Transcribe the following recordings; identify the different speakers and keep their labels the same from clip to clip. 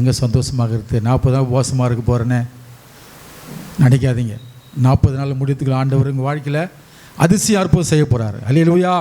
Speaker 1: எங்கே சந்தோஷமாக இருக்குது. 40 நாள் உபவாசமாக இருக்க போகிறேன்னு நினைக்காதீங்க. 40 நாள் முடித்துக்கு ஆண்டவர் உங்கள் வாழ்க்கையில் அதிசயம் அற்புதம் செய்ய போகிறார். அல்லேலூயா.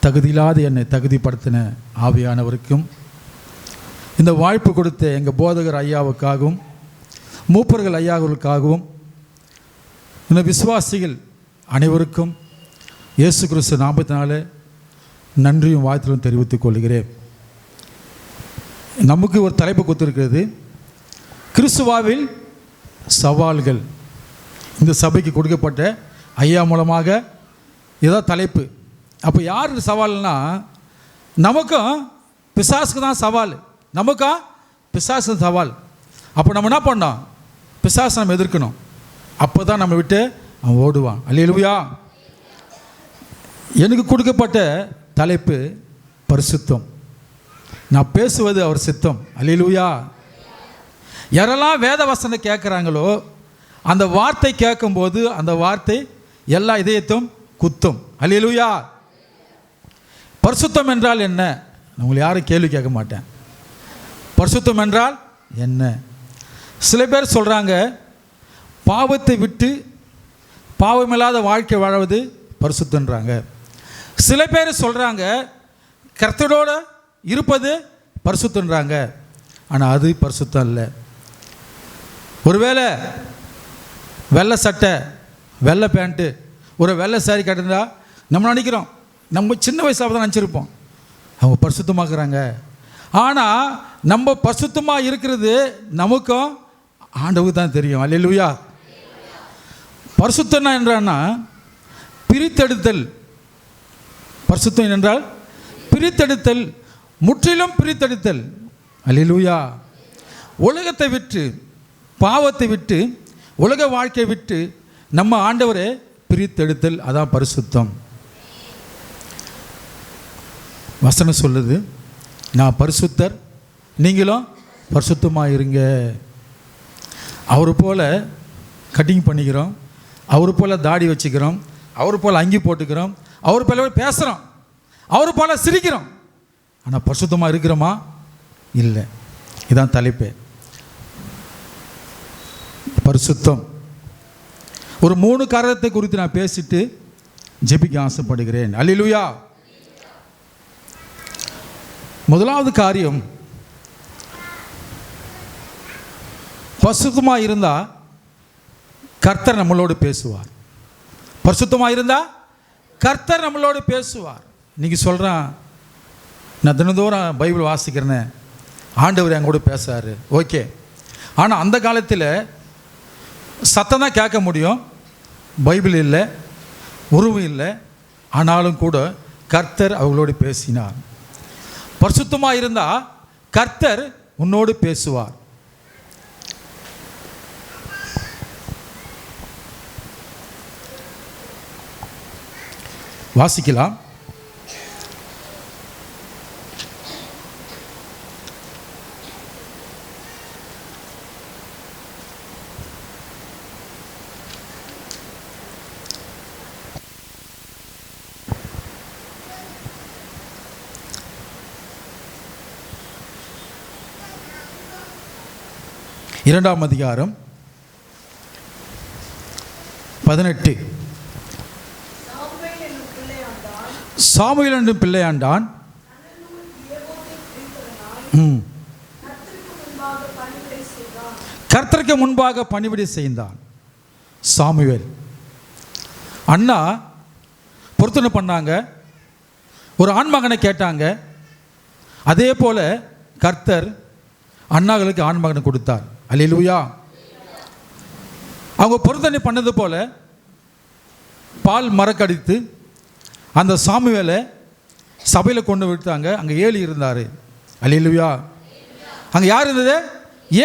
Speaker 1: தகுதியில்லாத என்னை தகுதிப்படுத்தின ஆவியானவருக்கும், இந்த வாய்ப்பு கொடுத்த எங்கள் போதகர் ஐயாவுக்காகவும், மூப்பர்கள் ஐயாவுக்காகவும், இந்த விசுவாசிகள் அனைவருக்கும் இயேசு கிறிஸ்து நாமத்தினாலே நன்றியும் வாழ்த்தும் தெரிவித்துக் கொள்கிறேன். நமக்கு ஒரு தலைப்பு கொடுத்துருக்கிறது, கிறிஸ்துவாவில் சவால்கள். இந்த சபைக்கு கொடுக்கப்பட்ட ஐயா மூலமாக இதான் தலைப்பு. அப்போ யாருக்கு சவால்னா, நமக்கும் பிசாசுக்கு தான் சவால். நமக்கும் பிசாசு சவால். அப்போ நம்ம என்ன பண்ணோம்? பிசாசை நம்ம எதிர்க்கணும். அப்போ தான் நம்ம விட்டு அவன் ஓடுவான். அல்லேலூயா. எனக்கு கொடுக்கப்பட்ட தலைப்பு பரிசுத்தம். நான் பேசுவது அவர் சித்தம். அல்லேலூயா. யாரெல்லாம் வேத வசனம் கேட்குறாங்களோ, அந்த வார்த்தை கேட்கும்போது அந்த வார்த்தை எல்லா இதயத்தும் குத்தும். அல்லேலூயா. பரிசுத்தம் என்றால் என்ன? உங்களை யாரும் கேள்வி கேட்க மாட்டேன். பரிசுத்தம் என்றால் என்ன? சில பேர் சொல்கிறாங்க, பாவத்தை விட்டு பாவமில்லாத வாழ்க்கை வாழ்வது பரிசுத்தன்றாங்க. சில பேர் சொல்கிறாங்க, கர்த்தரோடு இருப்பது பரிசுத்தன்றாங்க. ஆனால் அது பரிசுத்தம் இல்லை. ஒருவேளை வெள்ளை சட்டை, வெள்ளை பேண்ட்டு, ஒரு வெள்ளை சாரி கட்டிருந்தா நம்ம நினைக்கிறோம், நம்ம சின்ன வயசாக தான் நினச்சிருப்போம் அவங்க பரிசுத்தமாக்குறாங்க. ஆனால் நம்ம பரிசுத்தமாக இருக்கிறது நமக்கும் ஆண்டவுக்கு தான் தெரியும். அல்லேலூயா. பரிசுத்தம் என்றான்னா பிரித்தெடுத்தல். பரிசுத்தம் என்றால் பிரித்தெடுத்தல், முற்றிலும் பிரித்தெடுத்தல். அல்லேலூயா. உலகத்தை விட்டு, பாவத்தை விட்டு, உலக வாழ்க்கையை விட்டு நம்ம ஆண்டவரே பிரித்தெடுத்தல், அதான் பரிசுத்தம். வசனம் சொல்லுது, நான் பரிசுத்தர், நீங்களும் பரிசுத்தமாக இருங்க. அவரு போல் கட்டிங் பண்ணிக்கிறோம், அவரு போல் தாடி வச்சுக்கிறோம், அவரு போல் அங்கி போட்டுக்கிறோம், அவரு போல பேசுகிறோம், அவரு போல் சிரிக்கிறோம். ஆனால் பரிசுத்தமாக இருக்கிறோமா? இல்லை. இதுதான் தலைப்பு, பரிசுத்தம். ஒரு 3 காரணத்தை குறித்து நான் பேசிட்டு ஜெபிக்க ஆசைப்படுகிறேன். அல்லேலூயா. முதலாவது காரியம், பரிசுத்தமாக இருந்தால் கர்த்தர் நம்மளோடு பேசுவார். பரிசுத்தமாக இருந்தால் கர்த்தர் நம்மளோடு பேசுவார். இன்றைக்கி சொல்கிறேன், நான் தினந்தோறும் பைபிள் வாசிக்கிறேன்னு, ஆண்டவர் என் கூட பேசுகிறாரு, ஓகே. ஆனால் அந்த காலத்தில் சத்தம் தான் கேட்க முடியும், பைபிள் இல்லை, உருவம் இல்லை. ஆனாலும் கூட கர்த்தர் அவங்களோடு பேசினார். பரிசுத்தமாக இருந்தால் கர்த்தர் உன்னோடு பேசுவார். வாசிக்கலாம். இரண்டாம் அதிகாரம் 18. சாமுவேல் என்னும் பிள்ளையாண்டான் கர்த்தருக்கு முன்பாக பணிவிடை செய்தான். சாமுவேல் அண்ணா பொருத்தனை பண்ணாங்க, ஒரு ஆண்மகனை கேட்டாங்க. அதே போல கர்த்தர் அண்ணாகளுக்கு ஆண்மகனை கொடுத்தார். அல்லேலூயா. அவங்க பொருத்தனை பண்ணது போல பால் மரக்கடித்து அந்த சாமுவேலை சபையில் கொண்டு விட்டாங்க. அங்கே ஏலி இருந்தார். அல்லேலூயா. அங்கே யார் இருந்தது?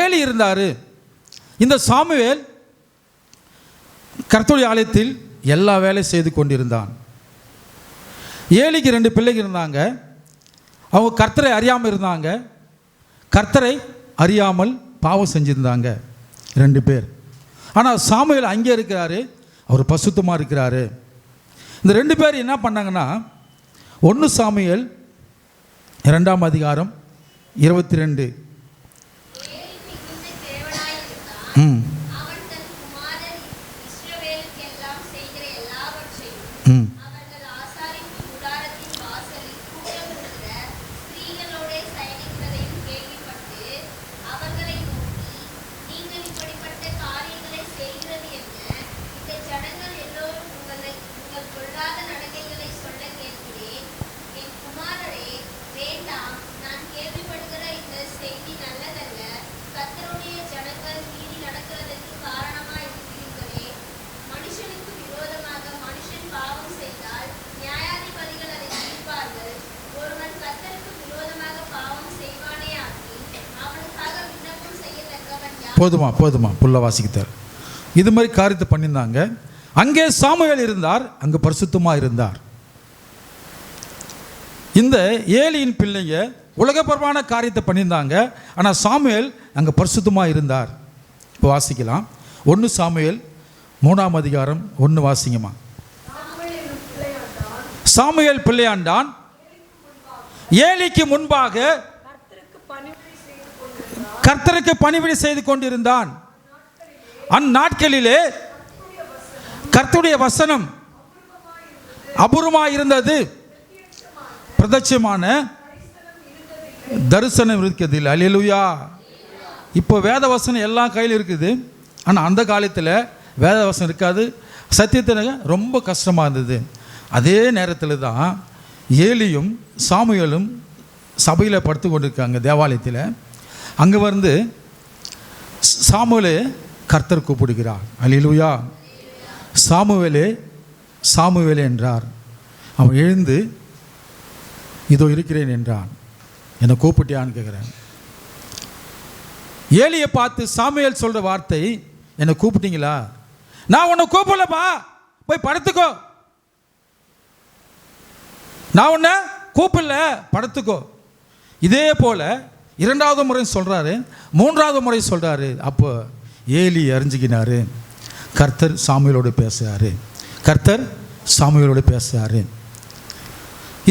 Speaker 1: ஏலி இருந்தார். இந்த சாமுவேல் கர்த்தருடைய ஆலயத்தில் எல்லா வேலையும் செய்து கொண்டிருந்தான். ஏலிக்கு 2 பிள்ளைங்க இருந்தாங்க. அவங்க கர்த்தரை அறியாமல் இருந்தாங்க, கர்த்தரை அறியாமல் பாவம் செஞ்சுருந்தாங்க 2 பேர். ஆனால் சாமுவேல் அங்கே இருக்கிறாரு, அவர் பரிசுத்தமாக இருக்கிறாரு. இந்த 2 பேர் என்ன பண்ணாங்கன்னா, 1 சாமுவேல் 2ஆம் அதிகாரம் 22 போதுமா புள்ள வாசிக்கிட்டார். இது மாதிரி காரியத்தை பண்ணியிருந்தாங்க. அங்கே சாமுவேல் இருந்தார், அங்கே பரிசுத்தமாக இருந்தார். இந்த ஏலியின் பிள்ளைங்க உலகப்பரமான காரியத்தை பண்ணியிருந்தாங்க, ஆனால் சாமுவேல் அங்கே பரிசுத்தமாக இருந்தார். இப்போ வாசிக்கலாம். 1 சாமுவேல் 3ஆம் அதிகாரம் 1 வாசிங்கம்மா. சாமுவேல் பிள்ளையாண்டான், ஏலிக்கு முன்பாக கர்த்தருக்கு பணிவிடை செய்து கொண்டிருந்தான். அந்நாட்களிலே கர்த்தருடைய வசனம் அபூர்வமாக இருந்தது, பிரத்யட்சமான தரிசனம் இருக்கிறது. அல்லேலூயா. இப்போ வேத வசனம் எல்லா கையில் இருக்குது, ஆனால் அந்த காலத்தில் வேத வசனம் இருக்காது. சத்தியத்தில் ரொம்ப கஷ்டமாக இருந்தது. அதே நேரத்தில் தான் ஏலியும் சாமுவேலும் சபையில் படுத்து கொண்டிருக்காங்க தேவாலயத்தில். அங்கே வந்து சாமுவேலே கர்த்தர் கூப்பிடுகிறார். அல்லேலூயா. சாமுவேலே என்றார். அவன் எழுந்து இதோ இருக்கிறேன் என்றான். என்னை கூப்பிட்டியான்னு கேட்குறேன். ஏலியை பார்த்து சாமுவேல் சொல்கிற வார்த்தை, என்னை கூப்பிட்டீங்களா? நான் உன்னை கூப்பிடலப்பா, போய் படுத்துக்கோ. நான் உன்னை கூப்பிடல, படுத்துக்கோ. இதே போல் 2வது முறை சொல்கிறாரு, 3வது முறை சொல்கிறாரு. அப்போ ஏலி அறிஞ்சிக்கினாரு, கர்த்தர் சாமுவேலோடு பேசுகிறாரு.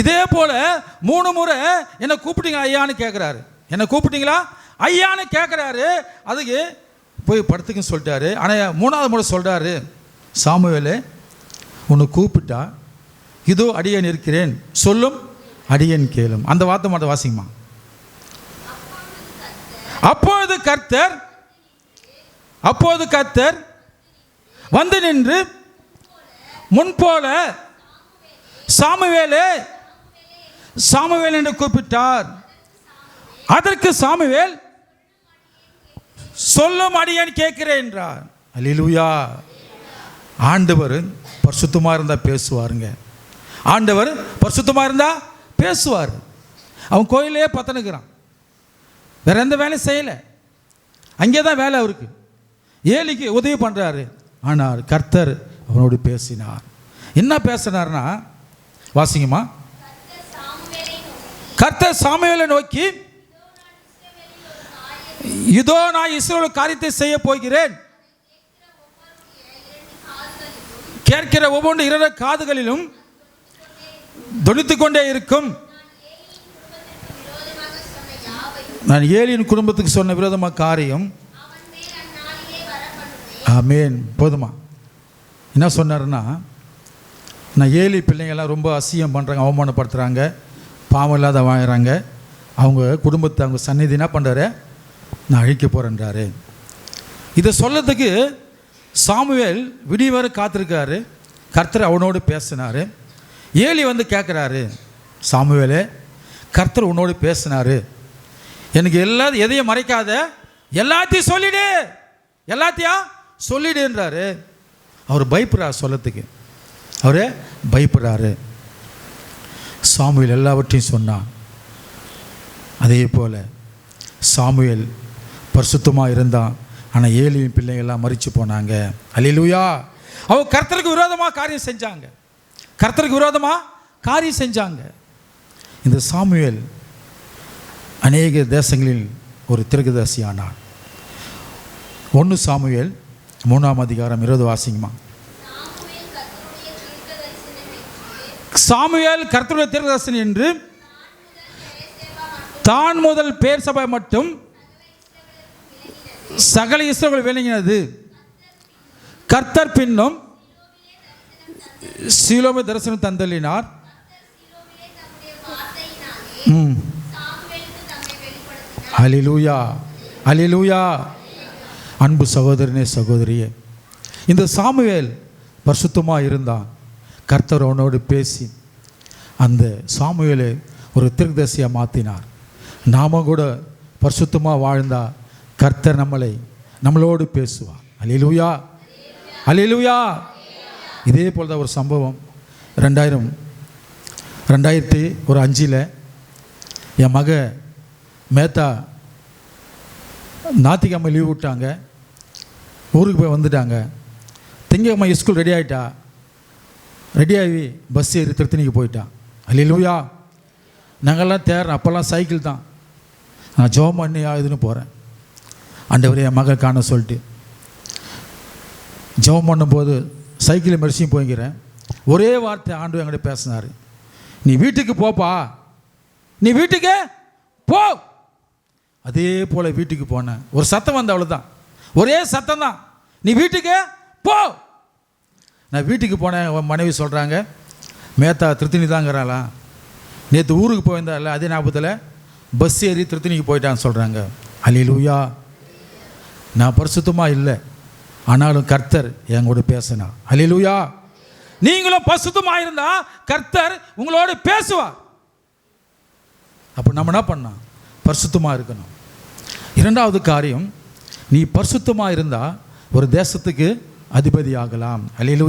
Speaker 1: இதே போல் 3 முறை என்னை கூப்பிட்டீங்களா ஐயான்னு கேட்குறாரு. என்னை கூப்பிட்டீங்களா ஐயான்னு கேட்குறாரு. அதுக்கு போய் படுத்துக்குன்னு சொல்லிட்டாரு. ஆனால் 3வது முறை சொல்கிறாரு, சாமுவேலே உன்னை கூப்பிட்டா இதோ அடியேன் இருக்கிறேன், சொல்லும் அடியேன் கேளும். அந்த வார்த்தை மட்டும் வாசிங்கம்மா. அப்போது கர்த்தர் வந்து நின்று முன்போல சாமுவேலே என்று கூப்பிட்டார். அதற்கு சாமுவேல் சொல்லும் அடியேன் கேட்கிறேன் என்றார். அல்லேலூயா. ஆண்டவர் பரிசுத்தமாக இருந்தால் பேசுவாருங்க. ஆண்டவர் பரிசுத்தமாக இருந்தால் பேசுவார். அவன் கோயிலே பத்தனுக்கிறான், வேற எந்த வேலையும் செய்யலை, அங்கே தான் வேலை அவருக்கு. ஏலிக்கு உதவி பண்ணுறாரு. ஆனால் கர்த்தர் அவனோடு பேசினார். என்ன பேசினார்னா வாசிங்கம்மா. கர்த்தர் சாமுவேலை நோக்கி, இதோ நான் இஸ்ரவேல் காரியத்தை செய்ய போகிறேன், கேட்கிற ஒவ்வொன்று 2 காதுகளிலும் தொனித்துக் கொண்டே இருக்கும். நான் ஏலியின் குடும்பத்துக்கு சொன்ன விரோதமாக காரியம். ஆமேன். போதுமா? என்ன சொன்னார்னா, நான் ஏலி பிள்ளைங்கள்லாம் ரொம்ப அசியம் பண்ணுறாங்க, அவமானப்படுத்துகிறாங்க, பாவம் இல்லாத வாங்குறாங்க, அவங்க குடும்பத்தை அவங்க சந்நிதி என்ன பண்ணுறாரு, நான் அழிக்க போகிறேன்றாரு. இதை சொல்லத்துக்கு சாமுவேல் விடிய வரை காத்திருக்காரு. கர்த்தர் அவனோடு பேசினார். ஏலி வந்து கேட்குறாரு, சாமுவேலே கர்த்தர் உன்னோடு பேசினார், எனக்கு எதையும் மறைக்காத, எல்லாத்தையும் சொல்லிடுன்றாரு. அவர் பயப்படுறார், சொல்லத்துக்கு அவரே பயப்படுறாரு. சாமுவேல் எல்லாவற்றையும் சொன்னான். அதே போல் சாமுவேல் பரிசுத்தமாக இருந்தான். ஆனால் ஏலியின் பிள்ளைங்கள்லாம் மரித்து போனாங்க. அல்லேலூயா. அவங்க கர்த்தருக்கு விரோதமாக காரியம் செஞ்சாங்க. இந்த சாமுவேல் அநேக தேசங்களில் ஒரு தீர்க்கதரிசி ஆனான். 1 சாமுவேல் 3ஆம் அதிகாரம் 20 வாசிங்கம்மா. சாமுவேல் கர்த்தருடைய தீர்க்கதரிசி என்று தான் முதல் பேர் சபை மட்டும் சகல இஸ்ரவேல் விளங்கினது. கர்த்தர் பின்னும் சீலோவே தரிசனம் தந்தளினார். அல்லேலூயா, அல்லேலூயா. அன்பு சகோதரனே, சகோதரியே, இந்த சாமுவேல் பரிசுத்தமாக இருந்தான். கர்த்தர் அவனோடு பேசி அந்த சாமுவேலை ஒரு தீர்க்கதரிசியாக மாற்றினார். நாம கூட பரிசுத்தமாக வாழ்ந்தா கர்த்தர் நம்மளோடு பேசுவார். அல்லேலூயா, அல்லேலூயா. இதே போல் தான் ஒரு சம்பவம் 2005 என் மக மேத்தா ஞாயிற்றுக்கிழமை லீவ் விட்டாங்க, ஊருக்கு போய் வந்துட்டாங்க. திங்கக்கிழமை ஸ்கூல் ரெடி ஆகிட்டா, ரெடியாகி பஸ் ஏறி திருத்தணிக்கு போயிட்டான். அல்லேலூயா. நாங்கள்லாம் தேடுறோம். அப்போல்லாம் சைக்கிள் தான். நான் ஜெபம் பண்ணி இதுன்னு போகிறேன், ஆண்டவரே என் மகன் காண சொல்லிட்டு. ஜெபம் பண்ணும்போது சைக்கிளை மெரிசியும் போய்க்கிறேன். ஒரே வார்த்தை ஆண்டவர் என்கிட்ட பேசினார், நீ வீட்டுக்கு போப்பா, நீ வீட்டுக்கு போ. அதே போல் வீட்டுக்கு போனேன். ஒரு சத்தம் வந்து அவ்வளோதான், ஒரே சத்தம் தான், நீ வீட்டுக்கு போ. நான் வீட்டுக்கு போனேன். மனைவி சொல்கிறாங்க, மேத்தா திருத்தணி தாங்கிறாளா, நேற்று ஊருக்கு போயிருந்தால அதே ஞாபகத்தில் பஸ் ஏறி திருத்தணிக்கு போயிட்டான்னு சொல்கிறாங்க. அல்லேலூயா. நான் பரிசுத்தமாக இல்லை, ஆனாலும் கர்த்தர் எங்களோட பேசினார். அல்லேலூயா. நீங்களும் பரிசுத்தமாக இருந்தால் கர்த்தர் உங்களோட பேசுவார். அப்போ நம்ம என்ன பண்ணோம்? பரிசுத்தமாக இருக்கணும். இரண்டாவது காரியம், நீ பரிசுத்தமாக இருந்தால் ஒரு தேசத்துக்கு அதிபதி ஆகலாம். அல்லேலூயா.